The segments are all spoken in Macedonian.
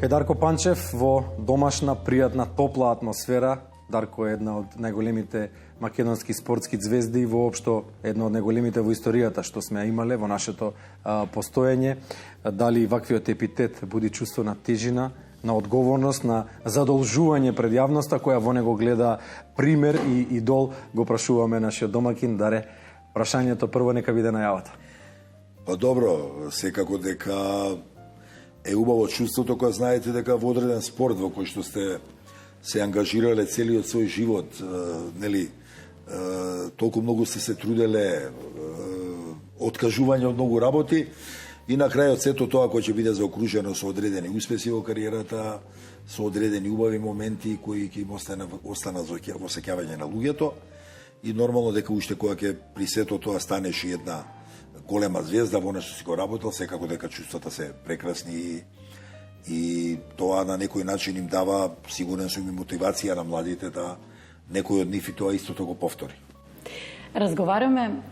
Кај Дарко Панчев во домашна, пријатна, топла атмосфера. Дарко е една од најголемите македонски спортски звезди и воопшто една од најголемите во историјата што сме имале во нашето постоење. Дали ваквиот епитет буди чувство на тежина, на одговорност, на задолжување пред јавноста која во него гледа пример и идол, го прашуваме нашиот домакин. Даре, прашањето прво нека биде најавата. Па добро, секако дека е убаво чувството кога знаете дека во одреден спорт во кој што сте се ангажирале целиот свој живот, нели, толку многу сте се труделе, откажување од многу работи и на крајот сето тоа кој ќе биде заокружено со одредени успеси во кариерата, со одредени убави моменти кои ќе им останат во сеќавање на луѓето и нормално дека уште кога ќе при сето тоа станеш и една голема звезда во нешто си го работел, секако дека чувствата се прекрасни и тоа на некој начин им дава, сигурен сум, и мотивација на младите да некој од нив и тоа истото го повтори. Разговараме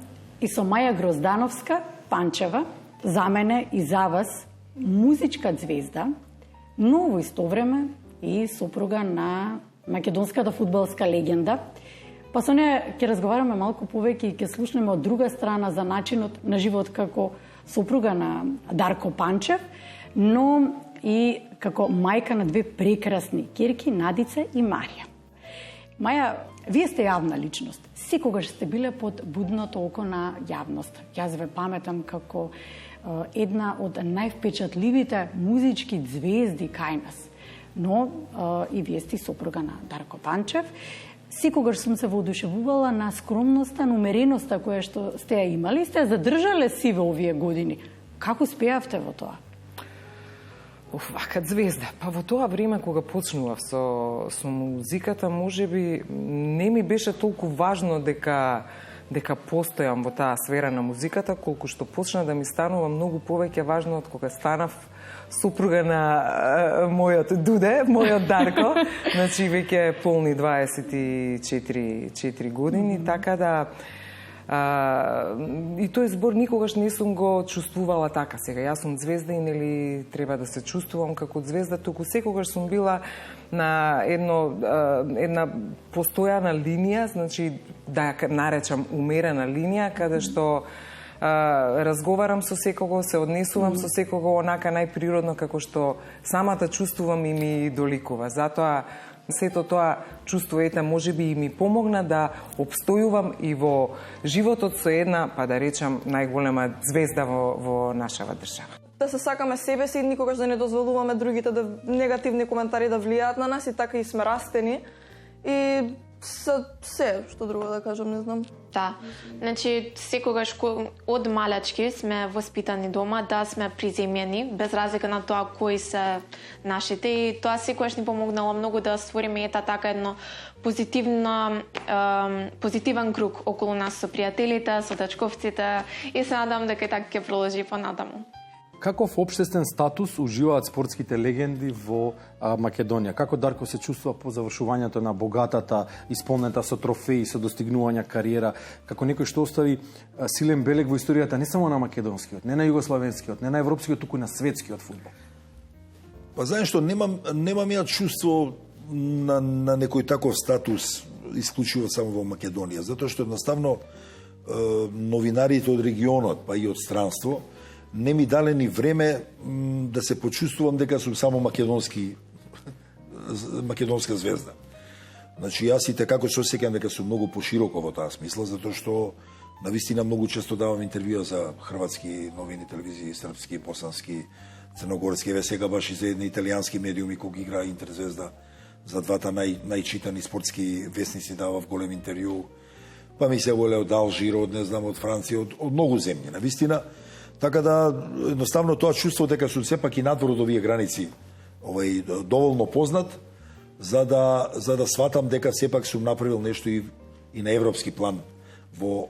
и со Маја Гроздановска Панчева, за мене и за вас музичка звезда, но во исто време и сопруга на македонската фудбалска легенда. Па со неја ќе разговараме малку повеќе и ќе слушнеме од друга страна за начинот на живот како сопруга на Дарко Панчев, но и како мајка на две прекрасни ќерки, Надица и Марија. Маја, вие сте јавна личност. Секогаш сте биле под будното око на јавноста. Јас ве паметам како една од највпечатливите музички звезди кај нас. Но и вие сте сопруга на Дарко Панчев. Секогаш сум се воодушевувала на скромноста, на умереноста која што сте ја имали, сте ја задржале си во овие години. Како спеавте во тоа? Вака звезда. Па во тоа време кога почнував со музиката, можеби не ми беше толку важно дека постојам во таа сфера на музиката, колку што почна да ми станува многу повеќе важно од кога станав сопруга на мојот Дуде, мојот Дарко, значи веќе полни 24 години, така да и тој збор никогаш не сум го чувствувала така. Сега јас сум звезда и нели треба да се чувствувам како звезда, туку секогаш сум била на една постојана линија, значи да ја наречам умерена линија, каде што разговарам со секого, се однесувам со секого онака најприродно како што самата чувствувам и ми доликува. Затоа сето тоа чувство можеби и ми помогна да обстојувам и во животот со една, па да речам, најголема звезда во нашава држава. Да се сакаме себе си и никогаш да не дозволуваме другите да негативни коментари да влијаат на нас и така и сме растени. И се, што друго да кажам, не знам. Да, значи секогаш од малечки сме воспитани дома да сме приземјени, без разлика на тоа кои се нашите, и тоа секогаш ни помогнало многу да створиме така едно позитивен круг околу нас со пријателите, со дечковците и се надам дека така ќе продолжи понатаму. Каков општествен статус уживаат спортските легенди во Македонија? Како Дарко се чувствува по завршувањето на богатата, исполнета со трофеи, со достигнувања кариера, како некој што остави силен белег во историјата не само на македонскиот, не на југославенскиот, не на европскиот, туку на светскиот фудбал? Па знаеш што, немам ја чувство на некој таков статус исклучиво само во Македонија, затоа што едноставно новинарите од регионот, па и од странство, не ми дале ни време да се почувствувам дека сум само македонска звезда. Значи, јас и како се осеќам дека сум многу пошироко во таа смисла, затоа што навистина многу често давам интервјуа за хрватски новини, телевизии, српски, босански, црногорски, еве сега баш и за едни италијански медиуми кога играа Интерзвезда, за двата најчитани спортски весници давав голем интервју, па ми се воле од Алжир, од не знам, од Франција, од многу земји, навистина. Така да, едноставно тоа чувство дека сум сепак и надвор од овие граници доволно познат, за да сватам дека сепак сум направил нешто и на европски план во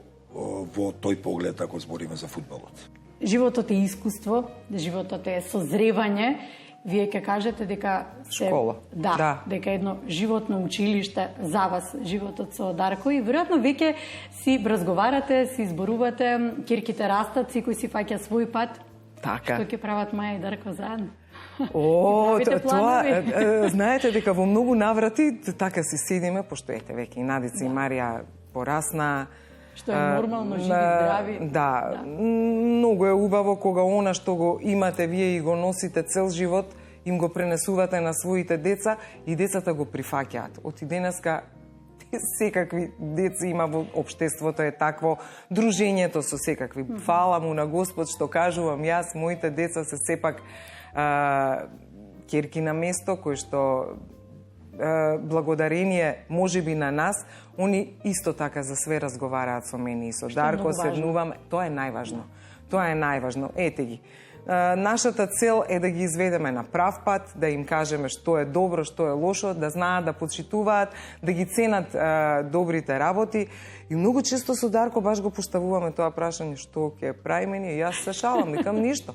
тој поглед, ако збориме за фудбалот. Животот е искуство, животот е созревање. Вие ќе кажете дека школа. Да, дека едно животно училиште за вас, животот со Дарко, и веројатно веќе си разговарате, си изборувате, ќерките растат, секој си фаќа свој пат. Така. Што ќе прават Маја и Дарко заедно? Правите планови? Знаете дека во многу наврати така си седиме, пошто ете веќе и Надица и Марија порасна. Што е нормално, живи, здрави. Да, многу е убаво кога она што го имате вие и го носите цел живот, им го пренесувате на своите деца и децата го прифаќаат. Оти денеска секакви деца има во општеството е такво, дружењето со секакви. Фала му на Господ што кажувам јас, моите деца се сепак ќерки на место кој што благодарение можеби на нас, они исто така за све разговараат со мене и со Дарко, седнуваме, тоа е најважно. Тоа е најважно. Ете ги. Нашата цел е да ги изведеме на прав пат, да им кажеме што е добро, што е лошо, да знаат да почитуваат, да ги ценат добрите работи. И многу често со Дарко баш го поставуваме тоа прашање што ќе правиме ние. Јас се шалам, викам ништо.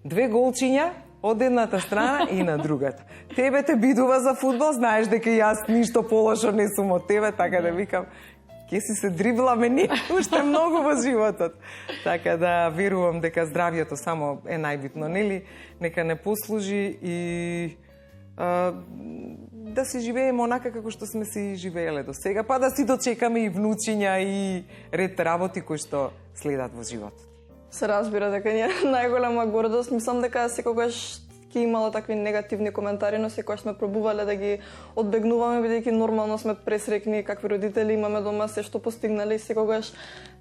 2 голчиња од едната страна и на другата. Тебе те бидува за фудбал, знаеш дека јас ништо полошо не сум од тебе, така да викам ќе си се дрибламе ние уште многу во животот. Така да верувам дека здравието само е најбитно, нели? Нека не послужи и да си живееме онака како што сме си живееле до сега, па да си дочекаме и внучиња и ред работи кои што следат во животот. Се разбира дека ние најголема гордост, мислам дека секогаш ќе имало такви негативни коментари, но секогаш сме пробувале да ги одбегнуваме, бидејќи нормално сме пресрекни какви родители имаме дома, се што постигнале, секогаш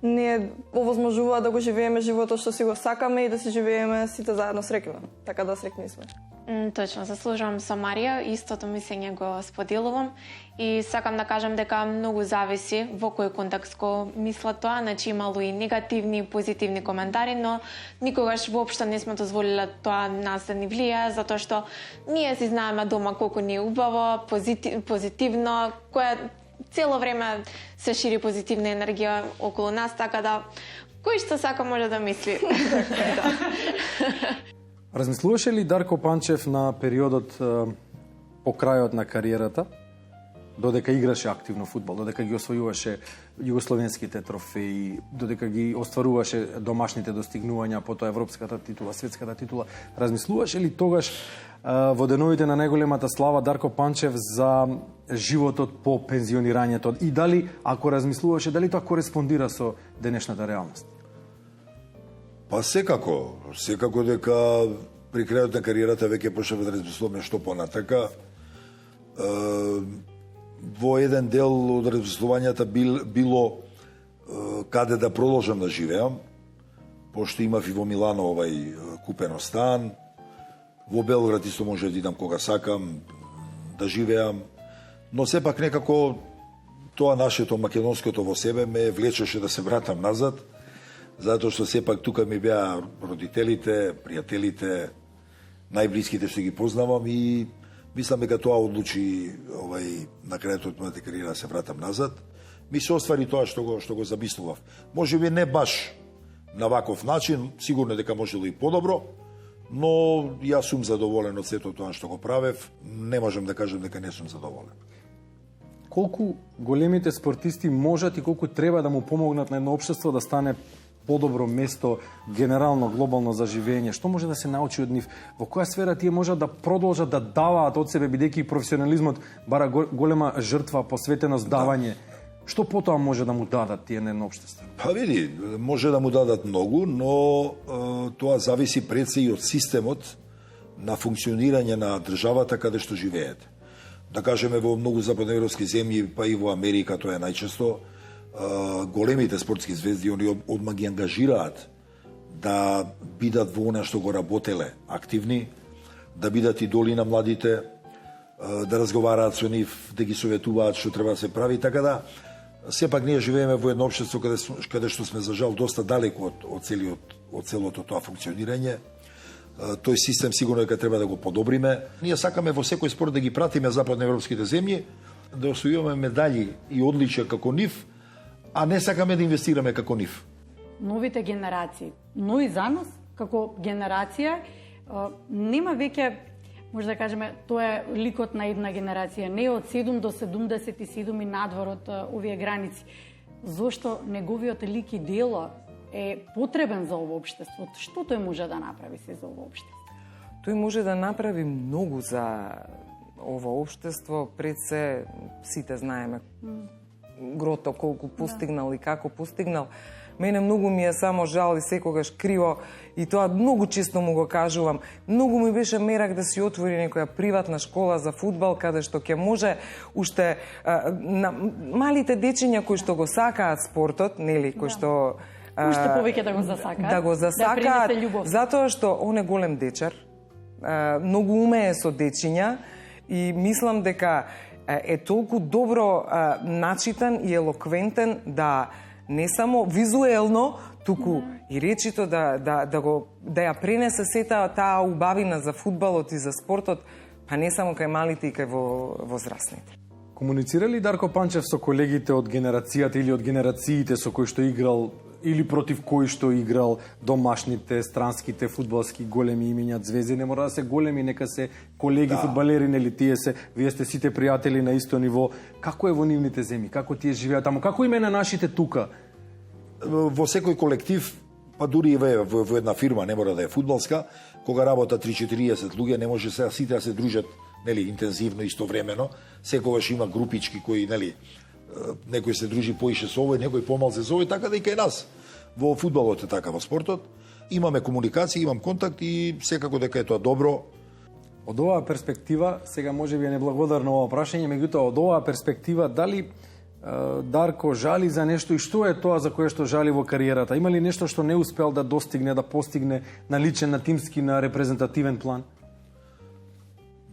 не овозможува да го живееме животот што си го сакаме и да си живееме сите заедно среќни. Така да среќни сме. Точно, се служам со Марија, истото мислење го споделувам и сакам да кажам дека многу зависи во кој контекст го мислат тоа, значи имало и негативни и позитивни коментари, но никогаш воопшто не сме дозволиле тоа нас да ни влијае, затоа што ние си знаеме дома колку ни е убаво, позитивно, кое цело време се шири позитивна енергија околу нас, така да кој што сака може да мисли. Размислуваше ли Дарко Панчев на периодот по крајот на кариерата, додека играше активно фудбал, додека ги освојуваше југословенските трофеи, додека ги остваруваше домашните достигнувања, потоа европската титула, светската титула, размислуваше ли тогаш во деновите на најголемата слава Дарко Панчев за животот по пензионирањето и дали, ако размислуваше, дали тоа кореспондира со денешната реалност? Па секако дека при крајот на кариерата веќе почнав да размислуваме што понатака. Во еден дел од размислувањата било каде да продолжам да живеам, пошто имав и во Милано купено стан, во Белград исто може да идам кога сакам да живеам, но сепак некако тоа нашето македонското во себе ме влечеше да се вратам назад, затоа што сепак тука ми беа родителите, пријателите, најблиските што ги познавам и мислам дека тоа одлучи на крајот од мојата кариера да се вратам назад. Ми се оствари тоа што го замислував. Можеби не баш на ваков начин, сигурно дека можело и подобро, но јас сум задоволен од сето тоа што го правев, не можам да кажам дека не сум задоволен. Колку големите спортисти можат и колку треба да му помогнат на едно општество да стане подобро место, генерално, глобално за живење? Што може да се научи од нив? Во која сфера тие можат да продолжат да даваат од себе, бидејќи професионализмот бара голема жртва, посветеност, давање? Што потоа може да му дадат тие на едно општество? Па види, може да му дадат многу, но тоа зависи пред се и од системот на функционирање на државата каде што живеете. Да кажеме во многу западноевропски земји, па и во Америка тоа е најчесто, големите спортски звезди, они одма ги ангажираат да бидат во она што го работеле активни, да бидат идоли на младите, да разговараат со нив, да ги советуваат што треба да се прави, така да сепак ние живееме во едно општество каде што сме за жал доста далеко од целото тоа функционирање. Тој систем сигурно дека треба да го подобриме. Ние сакаме во секој спорт да ги пратиме западноевропските земји, да освојуваме медали и одличја како нив, а не сакаме да инвестираме како нив. Новите генерации, но и за нас, како генерација, нема веќе, може да кажеме, тоа е ликот на една генерација, не од 7 до 77 и надвор од овие граници. Зошто неговиот лик и дело е потребен за ово општество? Што тој може да направи се за ово општество? тој може да направи многу за ова општество. Пред се сите знаеме Грото колку постигнал и како постигнал. Мене многу ми е само жал и секогаш криво, и тоа многу често му го кажувам. Многу ми беше мерак да си отвори некоја приватна школа за фудбал, каде што ќе може уште на малите дечиња кои што го сакаат спортот, нели, кои што уште повеќе да го засакаат. Да го засакаат, затоа што он е голем дечар, многу умее со дечиња и мислам дека е толку добро начитан и елоквентен да не само визуелно, туку и речито да ја пренесе сета таа убавина за фудбалот и за спортот, па не само кај малите и кај возрастните. Комуницира ли Дарко Панчев со колегите од генерацијата или од генерациите со кои што играл или против кои што играл, домашните, странските фудбалски големи имиња, звезди? Не мора да се големи, нека се колеги фудбалери, нели тие се, вие сте сите пријатели на исто ниво. Како е во нивните земји? Како тие живеат таму? Како име на нашите тука? Во секој колектив, па дури и во една фирма, не мора да е фудбалска, кога работа 3-40 луѓе, не може сега сите да се дружат, нели, интензивно истовремено. Секогаш има групички кои, нели, некој се дружи поише со овој, некој помалце со овој, така да и кај нас. Во фудбалот е така, во спортот. Имаме комуникација, имам контакт и секако дека е тоа добро. Од оваа перспектива, сега може би е неблагодарно ова прашање, меѓутоа од оваа перспектива, дали Дарко жали за нешто и што е тоа за кое што жали во кариерата? Има ли нешто што не успел да достигне, да постигне на личен, на тимски, на репрезентативен план?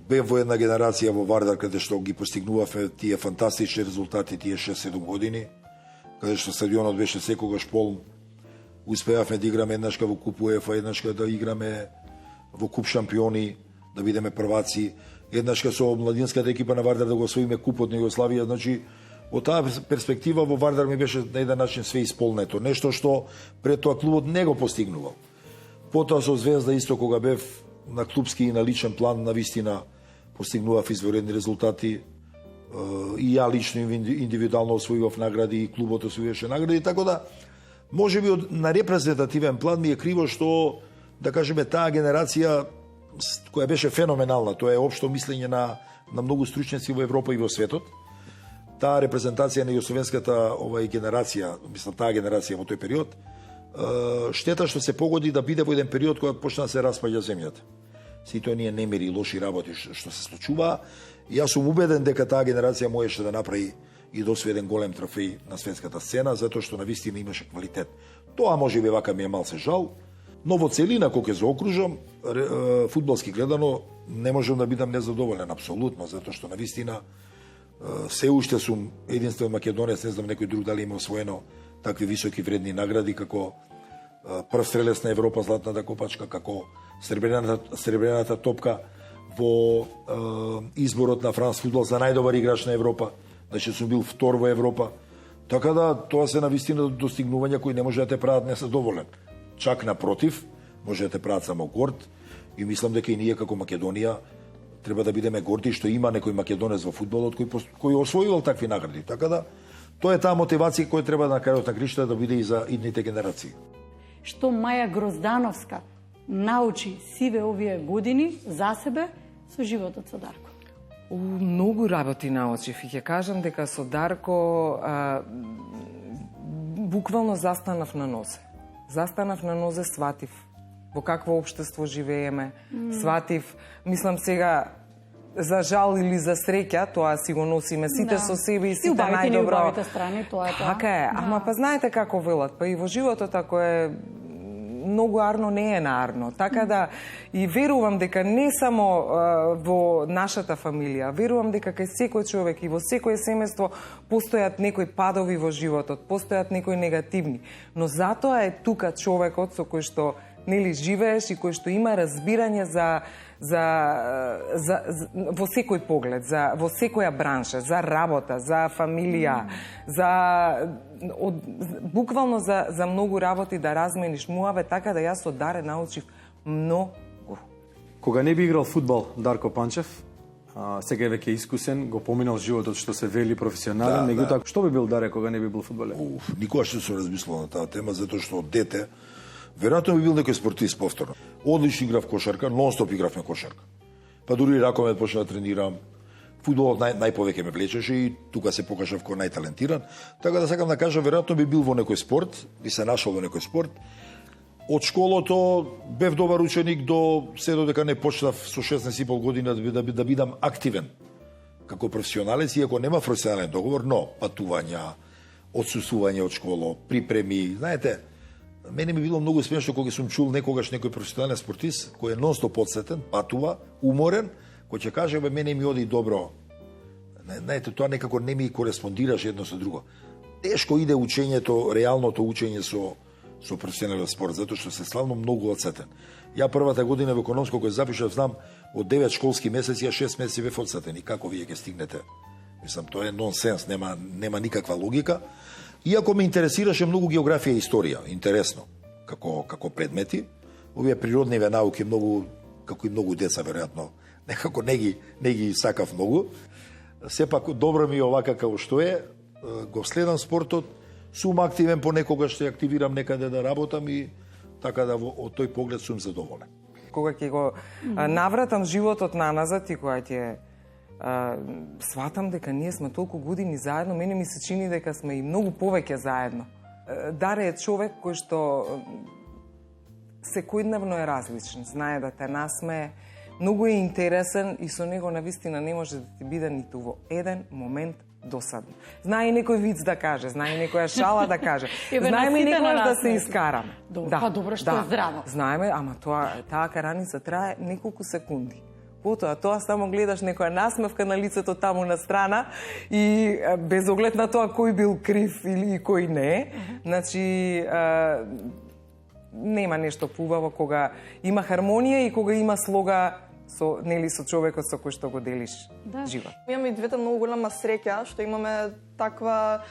Бев во една генерација во Вардар каде што ги постигнувавме тие фантастични резултати тие 6-7 години, каде што стадионот беше секогаш полн. Успеавме да играме еднашка во Куп УЕФА, еднашка да играме во Куп шампиони, да бидеме прваци, еднашка со младинската екипа на Вардар да го освоиме Купот на Југославија. Значи, од таа перспектива во Вардар ми беше на еден начин све исполнето. Нешто што пред тоа клубот не го постигнувал. Потоа со Звезда исто кога бев на клубски и на личен план, на вистина постигнував изворедни резултати. И ја лично индивидуално освојував награди, и клубот освојуваше награди, така да можеби на репрезентативен план ми е криво што, да кажеме, таа генерација која беше феноменална, тоа е општо мислење на многу стручњаци во Европа и во светот. Таа репрезентација на југословенската генерација, мислам таа генерација во тој период, штета што се погоди да биде во еден период кога почна да се распаѓа земјата. Сите оние немири и лоши работи што се случуваа, јас сум убеден дека таа генерација можеше да направи и да освои еден голем трофеј на светската сцена, затоа што навистина имаше квалитет. Тоа можеби вака ми е малце жал, но во целина кога ќе заокружам, фудбалски гледано, не можам да бидам незадоволен апсолутно, затоа што навистина се уште сум единствен македонец, не знам некој друг дали има освоено такви високи вредни награди како прв стрелец на Европа, златната копачка, како сребрената топка во изборот на Франс Фудбал за најдобар играч на Европа, значи сум бил втор во Европа. Така да тоа се навистина достигнувања кои не може да те прават незадоволен. Чак напротив, може да те прават само горд, и мислам дека и ние како Македонија треба да бидеме горди што има некој македонец во фудбалот кој освојувал такви награди. Така да тоа е таа мотивација која треба на крајот на кришта да биде и за идните генерации. Што Маја Гроздановска научи сиве овие години за себе со животот со Дарко? Многу работи научив и ќе кажам дека со Дарко буквално застанав на нозе. Застанав на нозе, сватив во какво општество живееме, сватив, мислам сега, за жал или за среќа, тоа си го носиме сите со себе и сите најдобро. И убавите страни, тоа е тоа. Така е, ама па знаете како велат, па и во животот ако е многу арно не е наарно. Така да и верувам дека не само во нашата фамилија, верувам дека кај секој човек и во секое семејство постојат некои падови во животот, постојат некои негативни, но затоа е тука човекот со кој што нели живееш и кој што има разбирање во секој поглед, во секоја бранша, за работа, за фамилија, буквално за многу работи да размениш муаве, така да јас од Даре научив многу. Кога не би играл фудбал Дарко Панчев, сега е веќе искусен, го поминал животот што се вели професионален, меѓутоа што би бил Даре кога не би бил фудбалер? Никогаш не сум размислувал на таа тема, затоа што од дете веројатно би бил некој спортист повторно. Одлично играв кошарка, нон-стоп игравме кошарка. Па дури ракомет почна да тренирам. Фудбалот најповеќе ме влечеше и тука се покажав кој најталентиран. Така да сакам да кажам, веројатно би бил во некој спорт, би се нашол во некој спорт. Од школото бев добар ученик до се додека не почнав со 16,5 година да бидам активен како професионалец, иако нема професионален договор, но патувања, отсуствување од школа, припреми, знаете, мене ми било многу смешно кога сум чул некогаш некој професионален спортист кој е нон-стоп подсетен, патува, уморен, кој ќе каже бе мене ми оди добро. Знаете, тоа некако не ми кореспондираше едно со друго. Тешко иде учењето, реалното учење со професионален спорт, затоа што се славно многу одсетен. Ја првата година во економско кој запишав, знам, од 9 школски месеци, ја 6 месеци бев одсетен. И како вие ќе стигнете? Мислам, тоа е нонсенс, нема никаква логика. Иако ме интересираше многу географија и историја, интересно, како предмети, овие природниве науки многу, како и многу деца веројатно, некако не ги сакав многу. Сепак добро ми е овака како што е, го следам спортот, сум активен, понекогаш се активирам некаде да работам и така да од тој поглед сум задоволен. Кога ќе го навратам животот наназад и кога ќе сватам дека ние сме толку години заедно, мене ми се чини дека сме и многу повеќе заедно. Даре е човек кој што секојдневно е различен, знае да те насмее, многу е интересен и со него навистина не може да ти биде ниту во еден момент досадно. Знае и некој виц да каже, знае и некоја шала да каже. Знаеме и некојаш да се искараме. Па добро што е здраво. Знаеме, ама таа караница трае неколку секунди. Потоа, тоа само гледаш некоја насмевка на лицето таму на страна и без оглед на тоа кој бил крив или кој не. Значи, нема нешто поубаво кога има хармонија и кога има слога со човекот со кој што го делиш живот. Имаме и двете многу голема среќа што имаме таква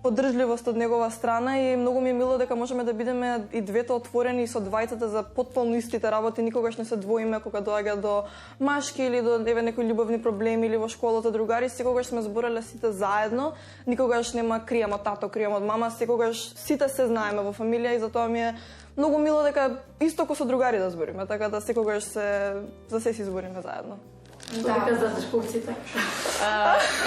поддржливост од негова страна и многу ми е мило дека можеме да бидеме и двете отворени со двајцата за потполно истите работи, никогаш не се двоиме кога доаѓа до машки или до некои љубовни проблеми или во школата другари, секогаш сме збореле сите заедно, никогаш нема крием од тато, крием од мама, секогаш сите се знаеме во фамилија и затоа ми е многу мило дека исто ко со другари да збориме, така да секогаш за се си збориме заедно. Дека за дечковците.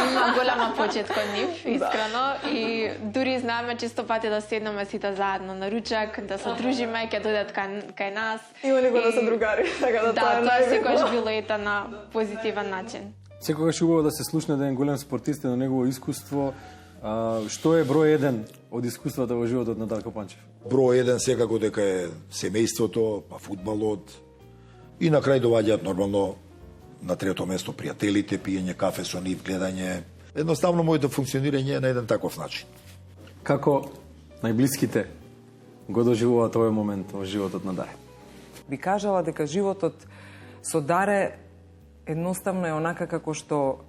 Има голема почет кон нив, искрено, и дури знаеме често пати да седнеме сите заедно на ручек, да се дружиме, ќе дојдат кај нас. Има него да се другари, така да тоа е најбитно. Да, тоа секогаш било ета на позитивен начин. Секогаш убаво да се слушне да е голем спортист и на негово искуство. Што е број 1 од искуствата во животот на Дарко Панчев? Број 1 секако дека е семејството, па фудбалот и на крај доваѓаат нормално на трето место пријателите, пиење кафе со нив, гледање. Едноставно моето функционирање е на еден таков начин. Како најблиските го доживуваат овој момент во животот на Даре? Би кажала дека животот со Даре едноставно е онака како што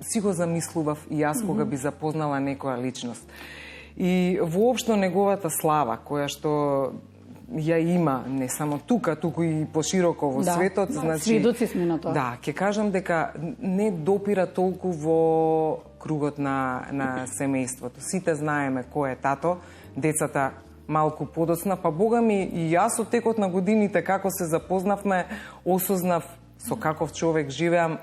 си го замислував и јас кога би запознала некоја личност. И воопшто неговата слава, која што ја има не само тука, туку и пошироко во светот, значи свидоци сме на тоа. Да, ќе кажам дека не допира толку во кругот на семејството. Сите знаеме кој е тато, децата малку подоцна, па бога ми и јас од текот на годините како се запознавме, осознав со каков човек живеам,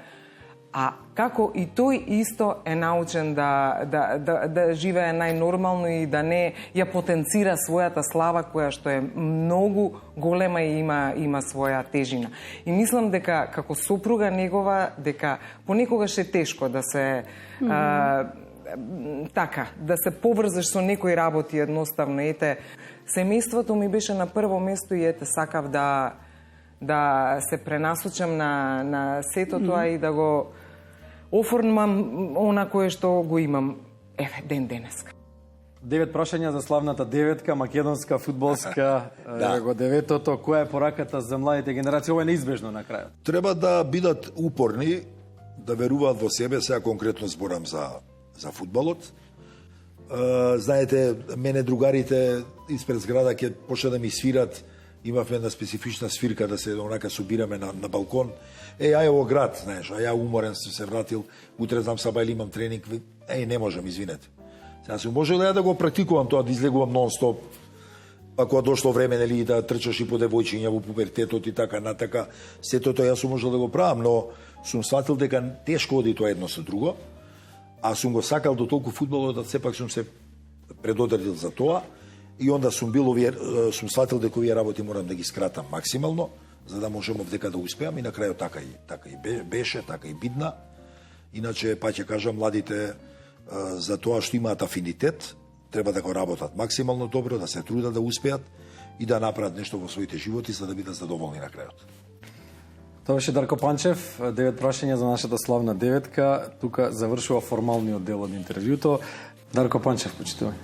а како и тој исто е научен да живее најнормално и да не ја потенцира својата слава која што е многу голема и има своја тежина. И мислам дека како сопруга негова дека понекогаш е тешко да се да се поврзеш со некои работи едноставно. Ете, семејството ми беше на прво место и ете сакав да се пренасочам на сето тоа и да го оформам она кое што го имам ден денеска. 9 прашања за славната деветка, македонска фудбалска, го деветото. Која е пораката за младите генерации? Ова е неизбежно на крајот. Треба да бидат упорни, да веруваат во себе, сега конкретно зборам за фудбалот. Знаете, мене другарите испред зграда ќе почне да ми свират. Имавме една специфична свирка да се онака собираме на балкон. Ај во град, знаеш, а ја уморен сум се вратил, утре знам саба или имам тренинг, не можам, извинете. Сега сум можел да го практикувам тоа, да излегувам нон-стоп. Па кога дошло време, нели, да трчаш и по девојчиња во пубертетот и така натака, сето тоа јас сум можел да го правам, но сум сватил дека тешко оди тоа едно со друго, а сум го сакал до толку фудбалот да сепак сум се предодредил за тоа и онда сум сватил дека овие работи морам да ги скратам максимално, за да можам овдека да успеам и на крајот така и беше, така и бидна. Иначе, па ќе кажам, младите за тоа што имаат афинитет, треба да го работат максимално добро, да се трудат да успеат и да направат нешто во своите животи за да бидат задоволни на крајот. Тоа беше Дарко Панчев, 9 прашања за нашата славна деветка. Тука завршува формалниот дел од интервјуто. Дарко Панчев, почитување.